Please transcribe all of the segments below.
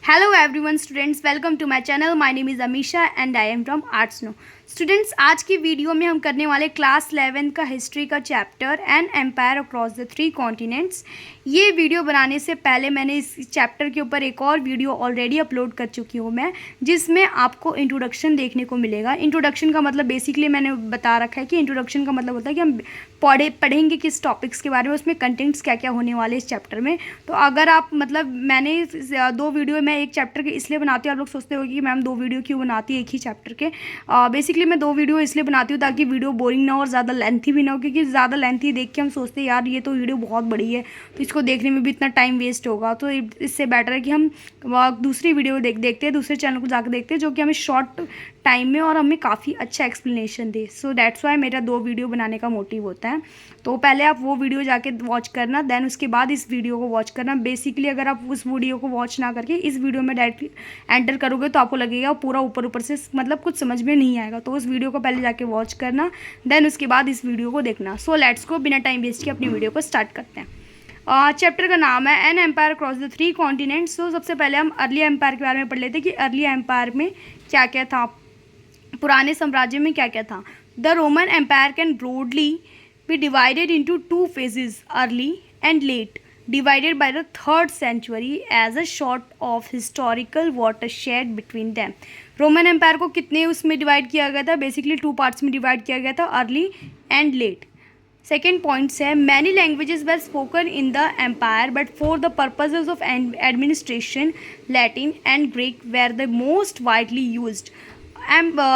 Hello everyone students, welcome to my channel. My name is Amisha and I am from Arts Now. Students, आज की video में हम करने वाले class 11 का हिस्ट्री का chapter an empire across the 3 continents. ये वीडियो बनाने से पहले मैंने इस चैप्टर के ऊपर एक और वीडियो ऑलरेडी अपलोड कर चुकी हूँ मैं, जिसमें आपको इंट्रोडक्शन देखने को मिलेगा। इंट्रोडक्शन का मतलब बेसिकली मैंने बता रखा है कि इंट्रोडक्शन का मतलब होता है कि हम पढ़ेंगे किस टॉपिक्स के बारे में, उसमें कंटेंट्स क्या क्या होने वाले इस चैप्टर में। तो अगर आप मैंने 2 वीडियो मैं एक चैप्टर के इसलिए बनाती हूँ, आप लोग सोचते हो कि मैम 2 वीडियो क्यों बनाती है एक ही चैप्टर के। बेसिकली मैं 2 वीडियो इसलिए बनाती हूँ ताकि वीडियो बोरिंग ना हो और ज़्यादा लेंथी भी ना हो, क्योंकि ज़्यादा लेंथी देख के हम सोचते हैं यार ये तो वीडियो बहुत बड़ी है, तो इसको देखने में भी इतना टाइम वेस्ट होगा। तो इससे बेटर है कि हम दूसरी वीडियो देखते हैं, दूसरे चैनल को जाकर देखते हैं जो कि हमें शॉर्ट टाइम में और हमें काफ़ी अच्छा explanation they. So that's why मेरा 2 वीडियो बनाने का मोटिव होता है। तो पहले आप वो वीडियो जाके वॉच करना, देन उसके बाद इस वीडियो को वॉच करना। बेसिकली अगर आप उस वीडियो को वॉच ना करके इस वीडियो में डायरेक्टली एंटर करोगे तो आपको लगेगा पूरा ऊपर से कुछ समझ में नहीं आएगा। तो उस वीडियो को पहले जाके वॉच करना, देन उसके बाद इस वीडियो को देखना। सो लेट्स को बिना टाइम वेस्ट के अपनी वीडियो को स्टार्ट करते हैं। चैप्टर का नाम है an empire across the 3 continents. तो सबसे पहले हम अर्ली एम्पायर के बारे में पढ़ लेते हैं कि अर्ली एम्पायर में क्या क्या था, पुराने साम्राज्य में क्या क्या था। The Roman empire can broadly be divided into 2 phases, early and late, divided by the 3rd century as a sort of historical watershed between them। Roman empire को कितने उसमें डिवाइड किया गया था? बेसिकली 2 पार्ट्स में डिवाइड किया गया था, early and late. Second points है many languages were spoken in the empire but for the purposes of administration Latin and Greek were the most widely used.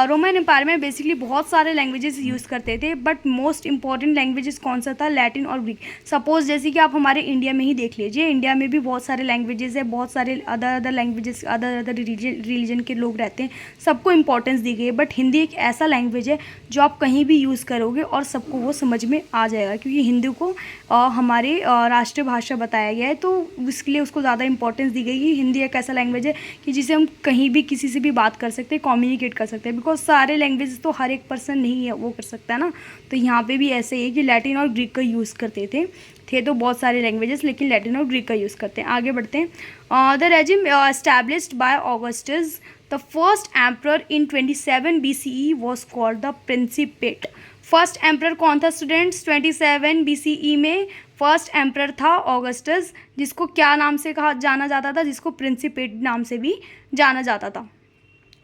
Roman empire में basically बहुत सारे languages use करते थे, but most important languages कौन सा था? Latin और Greek. Suppose जैसे कि आप हमारे इंडिया में ही देख लीजिए, इंडिया में भी बहुत सारे लैंग्वेजेस है, बहुत सारे अदर लैंग्वेजेस, अदर रिलीजन के लोग रहते हैं, सबको इंपॉर्टेंस दी गई है। बट हिंदी एक ऐसा लैंग्वेज है जो आप कहीं भी यूज़ करोगे और सबको वो समझ में आ जाएगा, क्योंकि हिंदी को हमारे राष्ट्रीय भाषा बताया गया है, तो इसके लिए उसको ज़्यादा इंपॉर्टेंस दी गई कि हिंदी एक ऐसा लैंग्वेज है कि जिसे हम कहीं भी किसी से भी बात कर सकते हैं, कम्युनिकेट कर सकते हैं। बिकॉज सारे लैंग्वेज तो हर एक पर्सन नहीं है वो कर सकता है ना। तो यहाँ पे भी ऐसे ही है कि लैटिन और ग्रीक का यूज़ करते थे तो बहुत सारे लैंग्वेजेस, लेकिन लैटिन और ग्रीक का यूज़ करते हैं। आगे बढ़ते हैं। The regime established by Augustus the first emperor in 27 BCE was called the principate. First emperor कौन था स्टूडेंट्स? 27 BCE में फर्स्ट एम्परर था ऑगस्टस, जिसको क्या नाम से जाना जाता था? जिसको प्रिंसिपेट नाम से भी जाना जाता था।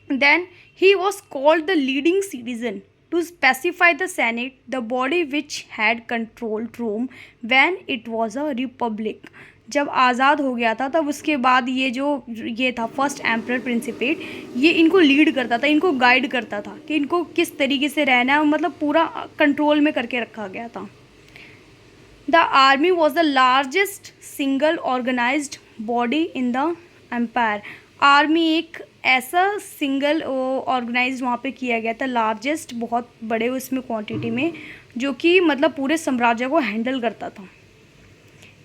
Then he was called the leading citizen to specify the Senate, the body which had controlled Rome when it was a republic। जब आज़ाद हो गया था तब उसके बाद ये था फर्स्ट एम्परर प्रिंसिपेट, ये इनको लीड करता था, इनको गाइड करता था कि इनको किस तरीके से रहना है, मतलब पूरा कंट्रोल में करके रखा गया था। The army was the largest single organised body in the empire. Army एक ऐसा सिंगल ऑर्गेनाइज वहाँ पे किया गया था, लार्जेस्ट, बहुत बड़े उसमें क्वांटिटी में, जो कि मतलब पूरे साम्राज्य को हैंडल करता था।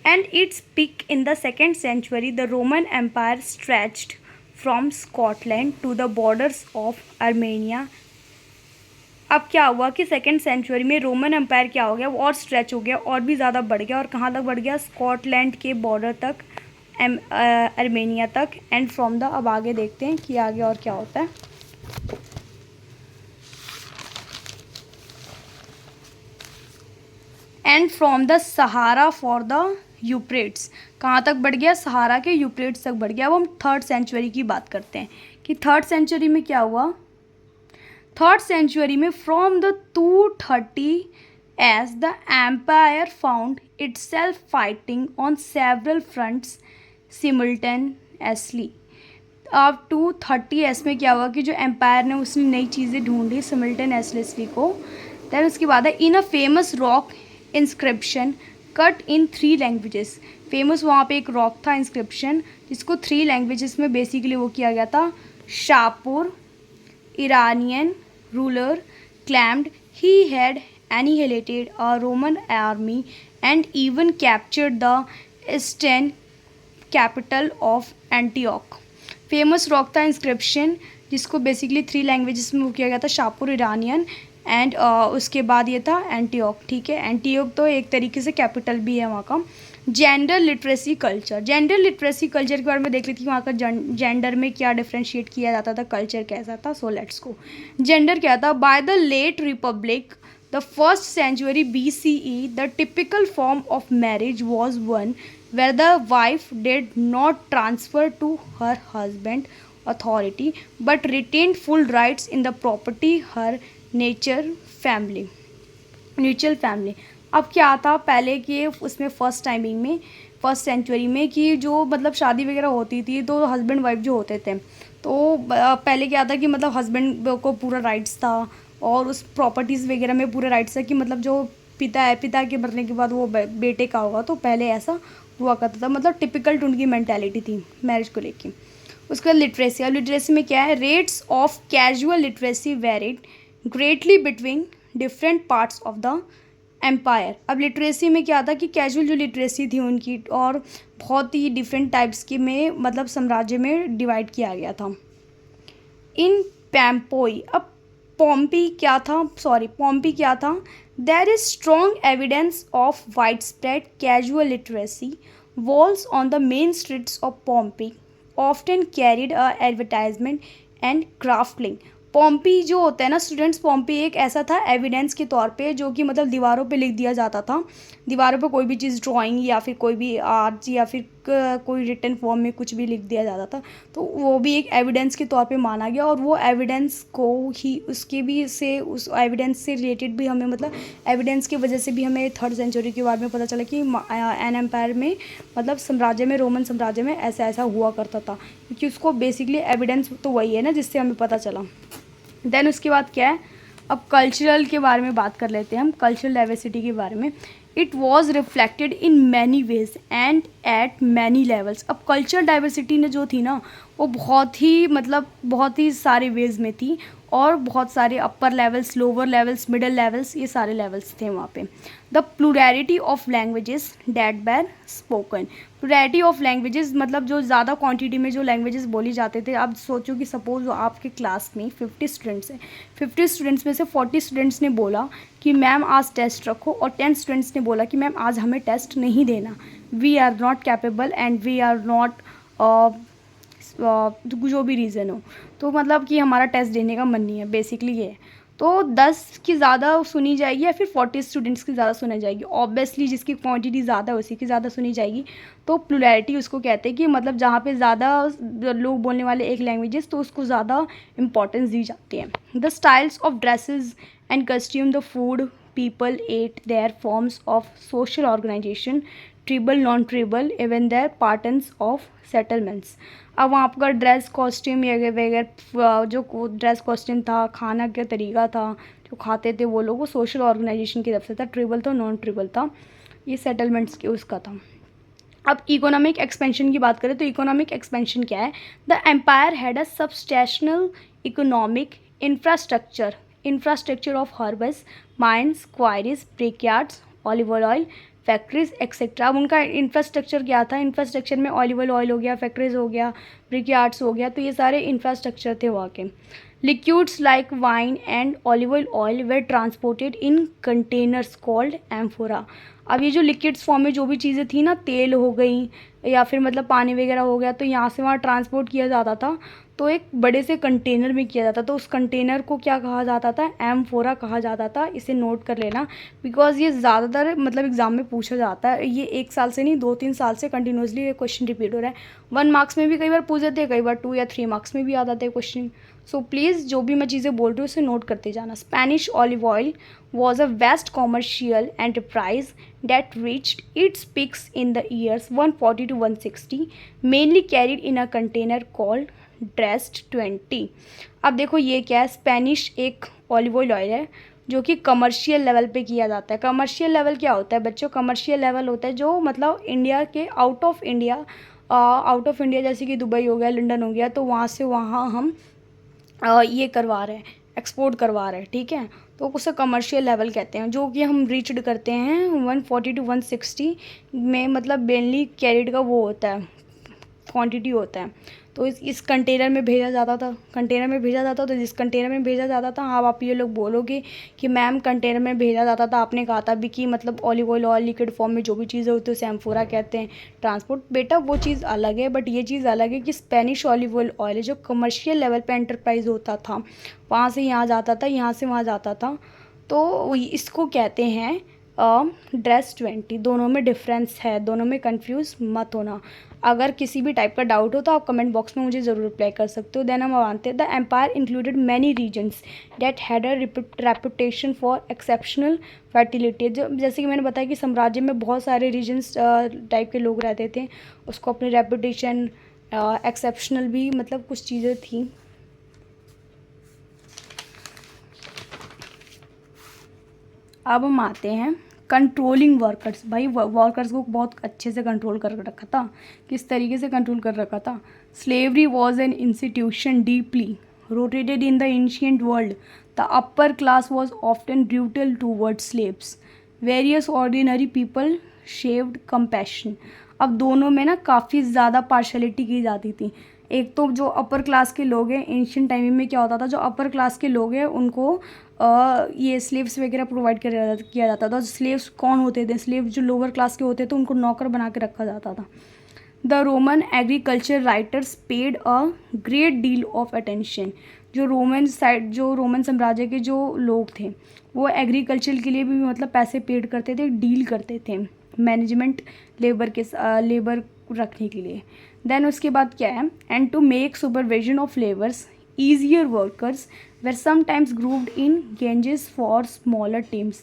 And its peak in the 2nd century the Roman empire stretched from Scotland to the borders of Armenia. अब क्या हुआ कि 2nd century में रोमन एम्पायर क्या हो गया, वो और स्ट्रेच हो गया, और भी ज़्यादा बढ़ गया, और कहाँ तक बढ़ गया? स्कॉटलैंड के बॉर्डर तक, आर्मेनिया तक। एंड फ्रॉम द, अब आगे देखते हैं कि आगे और क्या होता है। And from the Sahara for the Euphrates, कहाँ तक बढ़ गया? सहारा के यूफ्रेट्स तक बढ़ गया। अब हम 3rd century की बात करते हैं कि 3rd century में क्या हुआ। 3rd century में from the 230 as the empire found itself fighting on several fronts simultaneously। अब 230 में क्या हुआ कि जो एम्पायर ने उसने नई चीज़ें ढूंढी सिमल्टेनियसली को। देन उसके बाद है in a famous rock inscription cut in 3 languages. Famous वहाँ पे एक रॉक था इंस्क्रिप्शन, जिसको 3 लैंग्वेजेस में बेसिकली वो किया गया था। Shapur Iranian ruler claimed he had annihilated a Roman army and even captured the eastern capital of Antioch। Famous rock था इंस्क्रिप्शन, जिसको बेसिकली 3 लैंग्वेजेस में वो किया गया था, शापुर, इरानियन एंड उसके बाद ये था एंटियोक। ठीक है, एंटियोक तो एक तरीके से कैपिटल भी है वहाँ का। Gender literacy culture, gender literacy culture के बारे में देख लेती हूँ, वहाँ का जेंडर में क्या डिफ्रेंशिएट किया जाता था, कल्चर कैसा था. So let's go. जेंडर क्या था. By the late republic, the first century BCE, the typical form of marriage was one where the wife did not transfer to her husband authority but retained full rights in the property her nature family mutual family. अब क्या था पहले के उसमें first timing में, first century में, कि जो मतलब शादी वगैरह होती थी तो हस्बैंड वाइफ जो होते थे तो पहले क्या था कि मतलब हस्बैंड को पूरा राइट्स था और उस प्रॉपर्टीज़ वगैरह में पूरा राइट्स था कि मतलब जो पिता है, पिता के मरने के बाद वो बेटे का होगा. तो पहले ऐसा हुआ करता था, मतलब टिपिकल उनकी मेंटालिटी थी मैरिज को लेके. उसके बाद लिटरेसी. अब लिटरेसी में क्या है. Rates of casual literacy varied greatly between different parts of the empire. अब लिटरेसी में क्या था कि कैजुअल जो लिटरेसी थी उनकी और बहुत ही डिफरेंट टाइप्स की में मतलब साम्राज्य में डिवाइड किया गया था. इन पैम्पोई. अब पॉम्पी क्या था. There is strong evidence of wide spread casual literacy. Walls on the main streets of Pompeii often carried a advertisement and graffiti. Pompeii जो होता है ना स्टूडेंट्स, पॉम्पी एक ऐसा था एविडेंस के तौर पे जो कि मतलब दीवारों पे लिख दिया जाता था. दीवारों पे कोई भी चीज़, ड्राइंग या फिर कोई भी आर्ट या फिर कोई रिटन फॉर्म में कुछ भी लिख दिया जाता था. तो वो भी एक एविडेंस के तौर पे माना गया और वो एविडेंस को ही उसके भी से उस एविडेंस से रिलेटेड भी हमें मतलब एविडेंस की वजह से भी हमें थर्ड सेंचुरी के बारे में पता चला कि एन एम्पायर में मतलब साम्राज्य में, रोमन साम्राज्य में ऐसा ऐसा हुआ करता था, क्योंकि उसको बेसिकली एविडेंस तो वही है ना जिससे हमें पता चला. देन उसके बाद क्या है. अब कल्चरल के बारे में बात कर लेते हैं हम, कल्चरल डाइवर्सिटी के बारे में. It was reflected in many ways and eight many levels. अब कल्चरल डाइवर्सिटी ने जो थी ना वो बहुत ही सारे वेज में थी और बहुत सारे upper levels, lower levels, middle levels, ये सारे लेवल्स थे वहाँ पे. The plurality of languages that were spoken. Plurality of languages मतलब जो ज़्यादा क्वांटिटी में जो लैंग्वेजेस बोली जाते थे. अब सोचो कि सपोज आपके क्लास में 50 स्टूडेंट्स हैं, 50 स्टूडेंट्स में से 40 स्टूडेंट्स ने बोला कि मैम आज टेस्ट रखो और 10 स्टूडेंट्स ने बोला कि मैम आज हमें टेस्ट नहीं देना, we are not capable and we are not, जो भी रीज़न हो, तो मतलब कि हमारा टेस्ट देने का मन नहीं है, बेसिकली ये है. तो 10 की ज़्यादा सुनी जाएगी या फिर 40 स्टूडेंट्स की ज़्यादा सुनी जाएगी. ऑब्वियसली जिसकी क्वांटिटी ज़्यादा है उसी की ज़्यादा सुनी जाएगी. तो प्लूरैलिटी उसको कहते हैं कि मतलब जहाँ पे ज़्यादा लोग बोलने वाले एक लैंग्वेजेस तो उसको ज़्यादा इंपॉर्टेंस दी जाती है. The styles of dresses and costume, the food people ate, their forms of social organisation, tribal non tribal, even their patterns of settlements. अब वहाँ पर ड्रेस कॉस्ट्यूम या वगैरह जो ड्रेस कॉस्ट्यूम था, खाना का तरीका था, जो खाते थे वो लोग, वो सोशल ऑर्गेनाइजेशन की तरफ से था. ट्रिबल था, नॉन ट्रिबल था, ये सेटलमेंट्स के उसका था. अब इकोनॉमिक एक्सपेंशन की बात करें तो इकोनॉमिक एक्सपेंशन क्या है. The empire had a substantial economic infrastructure of harbours, mines, quarries, brickyards, olive oil factories etcetera. अब उनका इंफ्रास्ट्रक्चर क्या था. इंफ्रास्ट्रक्चर में ऑलिव ऑयल हो गया, फैक्ट्रीज हो गया, ब्रिकयार्ड्स हो गया, तो ये सारे इंफ्रास्ट्रक्चर थे वहाँ के. Liquids like wine and olive oil were transported in containers called amphora. अब ये जो लिक्विड्स फॉर्म में जो भी चीज़ें थी ना, तेल हो गई या फिर मतलब पानी वगैरह हो गया, तो यहाँ से वहाँ ट्रांसपोर्ट किया जाता था. तो एक बड़े से कंटेनर में किया जाता था. तो उस कंटेनर को क्या कहा जाता था, एम्फोरा कहा जाता था. इसे नोट कर लेना बिकॉज ये ज़्यादातर मतलब एग्ज़ाम में पूछा जाता है. ये 1 साल से नहीं 2-3 साल से कंटिन्यूसली ये क्वेश्चन रिपीट हो रहा है. 1 मार्क्स में भी कई बार पूछ देते हैं, कई बार 2 या 3 मार्क्स में भी आ जाते हैं क्वेश्चन. सो प्लीज़ जो भी मैं चीज़ें बोल रही हूँ उसे नोट करते जाना. Spanish olive oil was a vast commercial enterprise that reached its peaks in the years 140 to 160, mainly carried in a container called dressed 20. अब देखो ये क्या है. स्पेनिश एक ऑलिव ऑयल है जो कि कमर्शियल लेवल पे किया जाता है. कमर्शियल लेवल क्या होता है बच्चों. कमर्शियल लेवल होता है जो मतलब इंडिया के आउट ऑफ इंडिया जैसे कि दुबई हो गया, लंदन हो गया, तो वहाँ से वहाँ हम ये करवा रहे हैं, एक्सपोर्ट करवा रहे हैं. ठीक है, तो उसे कमर्शियल लेवल कहते हैं. जो कि हम रीच्ड करते हैं 140 to 160 में, मतलब मेनली कैरिड का वो होता है क्वांटिटी होता है, तो इस कंटेनर में भेजा जाता था, तो जिस कंटेनर में भेजा जाता था, हाँ आप ये लोग बोलोगे कि मैम कंटेनर में भेजा जाता था, आपने कहा था भी कि मतलब ऑलिव ऑयल और लिक्विड फॉर्म में जो भी चीज़ें होती है उसे एम्फोरा कहते हैं। ट्रांसपोर्ट बेटा वो चीज़ अलग है, बट ये चीज़ अलग है कि स्पेनिश ऑलिव ऑयल है जो कमर्शियल लेवल पर एंटरप्राइज होता था, वहाँ से यहाँ जाता था, यहाँ से वहाँ जाता था, तो इसको कहते हैं ड्रेस 20। दोनों में डिफरेंस है, दोनों में कंफ्यूज मत होना। अगर किसी भी टाइप का डाउट हो तो आप कमेंट बॉक्स में मुझे ज़रूर रिप्लाई कर सकते हो। देन हम मानते हैं the empire included many regions that had a reputation for exceptional fertility. जो जैसे कि मैंने बताया कि साम्राज्य में बहुत सारे रीजन्स टाइप के लोग रहते थे, उसको अपनी रेपुटेशन एक्सेप्शनल भी मतलब कुछ चीज़ें थी। अब हम आते हैं कंट्रोलिंग वर्कर्स। भाई वर्कर्स को बहुत अच्छे से कंट्रोल कर रखा था। किस तरीके से कंट्रोल कर रखा था? Slavery was an institution deeply rotated in the ancient world. The upper class was often brutal towards slaves. Various ordinary people shaved compassion. अब दोनों में ना काफ़ी ज़्यादा पार्शलिटी की जाती थी। एक तो जो अपर क्लास के लोग हैं, एंशिएंट टाइम में क्या होता था, जो अपर क्लास के लोग हैं उनको ये स्लेव्स वगैरह प्रोवाइड किया जाता था। स्लेव्स कौन होते थे? स्लेव जो लोअर क्लास के होते थे उनको नौकर बना के रखा जाता था। The Roman agriculture writers paid a great deal of attention. जो रोमन साम्राज्य के जो लोग थे वो एग्रीकल्चर के लिए भी मतलब पैसे पेड करते थे, डील करते थे मैनेजमेंट लेबर रखने के लिए। देन उसके बाद क्या है? And to make supervision of labours easier workers were sometimes grouped in gangs for smaller teams.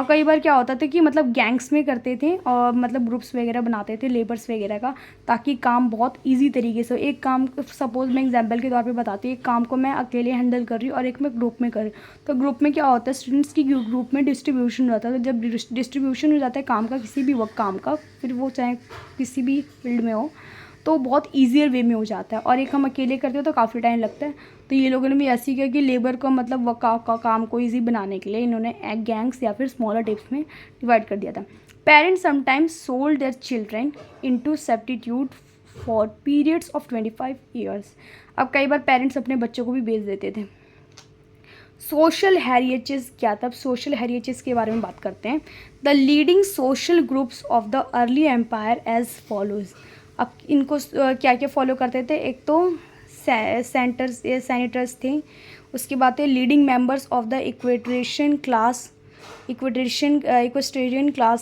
कई बार क्या होता था कि मतलब गैंग्स में करते थे और मतलब ग्रुप्स वगैरह बनाते थे लेबर्स वगैरह का, ताकि काम बहुत इजी तरीके से। एक काम सपोज मैं एग्जांपल के तौर पे बताती हूँ, एक काम को मैं अकेले हैंडल कर रही हूँ और एक मैं ग्रुप में कर रही हूँ। तो ग्रुप में क्या होता है, स्टूडेंट्स की ग्रुप में डिस्ट्रीब्यूशन हो जाता है। तो जब डिस्ट्रीब्यूशन हो जाता है काम का, किसी भी वर्क काम का, फिर वो चाहे किसी भी फील्ड में हो, तो बहुत ईजियर वे में हो जाता है। और एक हम अकेले करते हो तो काफ़ी टाइम लगता है। तो ये लोगों ने भी ऐसी किया कि लेबर को मतलब काम को ईजी बनाने के लिए इन्होंने गैंग्स या फिर स्मॉलर टिप्स में डिवाइड कर दिया था। Parents sometimes sold their children into substitute for periods of 25 years. अब कई बार पेरेंट्स अपने बच्चों को भी बेच देते थे। सोशल हैरिएजेस क्या था? अब सोशल हैरिएजेस के बारे में बात करते हैं। The leading social groups of the early empire as follows. अब इनको क्या क्या फॉलो करते थे? एक तो सैनिटर्स थे, उसके बाद थे leading members of the equestrian class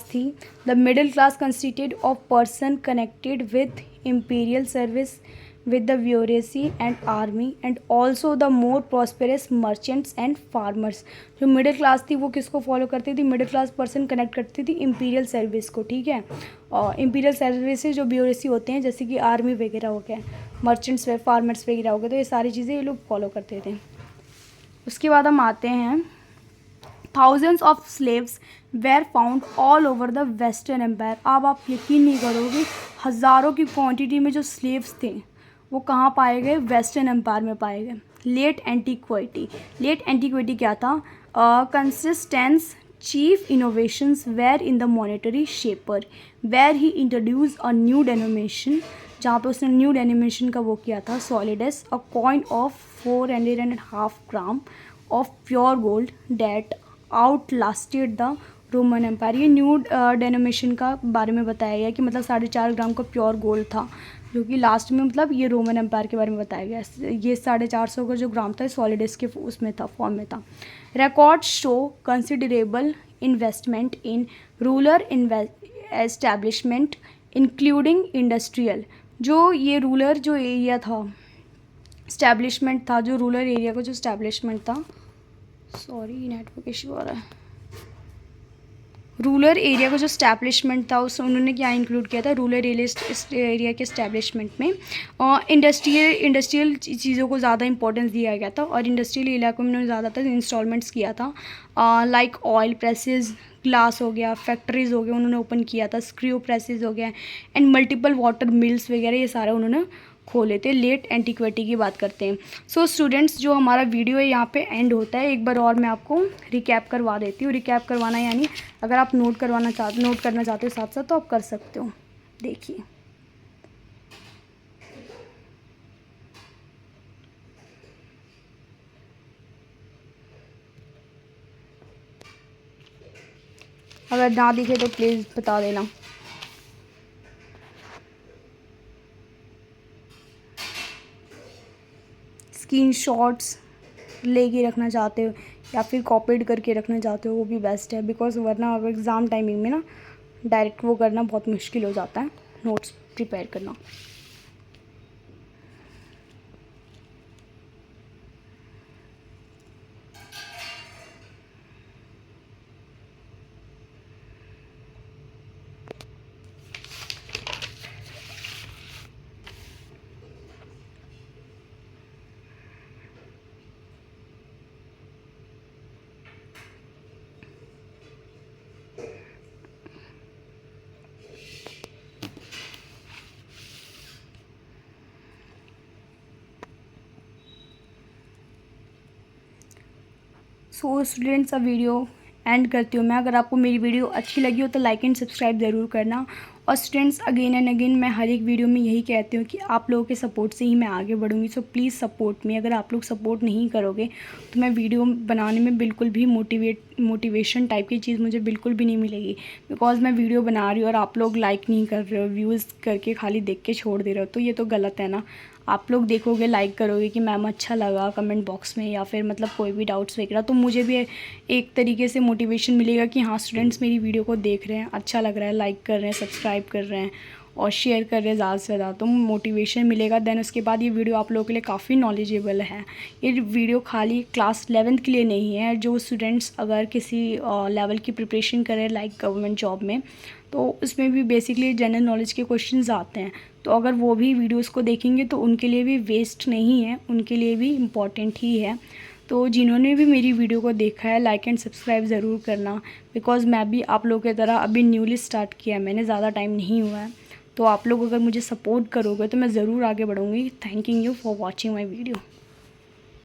थी। The middle class constituted of person connected with imperial service with the bureaucracy and army and also the more prosperous merchants and farmers। जो मिडिल क्लास थी वो किसको follow करती थी? Middle class person connect करती थी imperial service को, ठीक है। और इम्पीरियल सर्विस से जो ब्यूरोसी होते हैं जैसे कि आर्मी वगैरह हो गया, मर्चेंट्स फार्मर्स वगैरह हो गए, तो ये सारी चीज़ें ये लोग फॉलो करते थे। उसके बाद हम आते हैं thousands of slaves were found all over the western empire. अब आप यकीन नहीं करोगे, हज़ारों की क्वांटिटी में जो स्लेव्स थे वो कहाँ पाए गए? वेस्टर्न एम्पायर में पाए गए। लेट एंटीक्विटी क्या था? Constantine's chief innovations were in the monetary sphere where he introduce a new denomination, जहाँ पे उसने न्यू डेनोमिनेशन का वो किया था, solidus, a coin of 4.5 gram of pure gold that outlasted the Roman empire. ये न्यू डेनोमिनेशन का बारे में बताया गया कि मतलब 4.5 ग्राम का प्योर गोल्ड था, जो कि लास्ट में मतलब ये रोमन एम्पायर के बारे में बताया गया। ये 450 का जो ग्राम था सॉलिडस के उसमें था, फॉर्म में था। Record show considerable investment in rural establishment including industrial. जो ये रूरल जो एरिया था, इस्टेब्लिशमेंट था, जो रूरल एरिया का जो इस्टेब्लिशमेंट था, सॉरी नेटवर्क इशू आ रहा है, रूरल एरिया का जो स्टैब्लिशमेंट था उस उन्होंने क्या इंक्लूड किया था? रूरल एरिया के स्टैब्लिशमेंट में इंडस्ट्रियल चीज़ों को ज़्यादा इंपॉर्टेंस दिया गया था और इंडस्ट्रियल इलाकों में उन्होंने ज़्यादातर इंस्टॉलमेंट्स किया था। लाइक ऑयल प्रेसेस, ग्लास हो गया, फैक्ट्रीज़ हो गए उन्होंने ओपन किया था, स्क्रू प्रेसेस हो गया एंड मल्टीपल वाटर मिल्स वगैरह, ये सारा उन्होंने खोले थे। लेट एंटीक्विटी की बात करते हैं। सो स्टूडेंट्स, जो हमारा वीडियो है यहाँ पे एंड होता है। एक बार और मैं आपको रिकैप करवा देती हूँ। रिकैप करवाना यानी अगर आप नोट करना चाहते हो साथ साथ तो आप कर सकते हो। देखिए, अगर ना दिखे तो प्लीज़ बता देना। स्क्रीनशॉट्स लेके रखना चाहते हो या फिर कॉपीड करके रखना चाहते हो वो भी बेस्ट है, बिकॉज़ वरना अगर एग्ज़ाम टाइमिंग में ना डायरेक्ट वो करना बहुत मुश्किल हो जाता है, नोट्स प्रिपेयर करना। सो स्टूडेंट्स, अब वीडियो एंड करती हूँ मैं। अगर आपको मेरी वीडियो अच्छी लगी हो तो लाइक एंड सब्सक्राइब ज़रूर करना। और स्टूडेंट्स, अगेन एंड अगेन मैं हर एक वीडियो में यही कहती हूँ कि आप लोगों के सपोर्ट से ही मैं आगे बढ़ूँगी। So please support me. अगर आप लोग सपोर्ट नहीं करोगे तो मैं वीडियो बनाने में बिल्कुल भी मोटिवेशन टाइप की चीज़ मुझे बिल्कुल भी नहीं मिलेगी, बिकॉज़ मैं वीडियो बना रही हूँ और आप लोग लाइक नहीं कर रहे हो, व्यूज़ करके खाली देख के छोड़ दे रहे हो, तो ये तो गलत है ना। आप लोग देखोगे, लाइक करोगे कि मैम अच्छा लगा कमेंट बॉक्स में, या फिर मतलब कोई भी डाउट्स वगैरह, तो मुझे भी एक तरीके से मोटिवेशन मिलेगा कि हाँ स्टूडेंट्स मेरी वीडियो को देख रहे हैं, अच्छा लग रहा है, लाइक कर रहे हैं, सब्सक्राइब कर रहे हैं और शेयर कर रहे हैं ज़्यादा से ज़्यादा, तो मोटिवेशन मिलेगा। देन उसके बाद ये वीडियो आप लोगों के लिए काफ़ी नॉलेजेबल है। ये वीडियो खाली क्लास 11th के लिए नहीं है। जो स्टूडेंट्स अगर किसी लेवल की प्रिपरेशन करें लाइक गवर्नमेंट जॉब में, तो उसमें भी बेसिकली जनरल नॉलेज के क्वेश्चंस आते हैं, तो अगर वो भी वीडियोस को देखेंगे तो उनके लिए भी वेस्ट नहीं है, उनके लिए भी इम्पॉर्टेंट ही है। तो जिन्होंने भी मेरी वीडियो को देखा है लाइक एंड सब्सक्राइब ज़रूर करना, बिकॉज़ मैं भी आप लोगों की तरह अभी न्यूली स्टार्ट किया है, मैंने ज़्यादा टाइम नहीं हुआ है। तो आप लोग अगर मुझे सपोर्ट करोगे तो मैं ज़रूर आगे बढ़ूँगी। Thanking you for watching my video.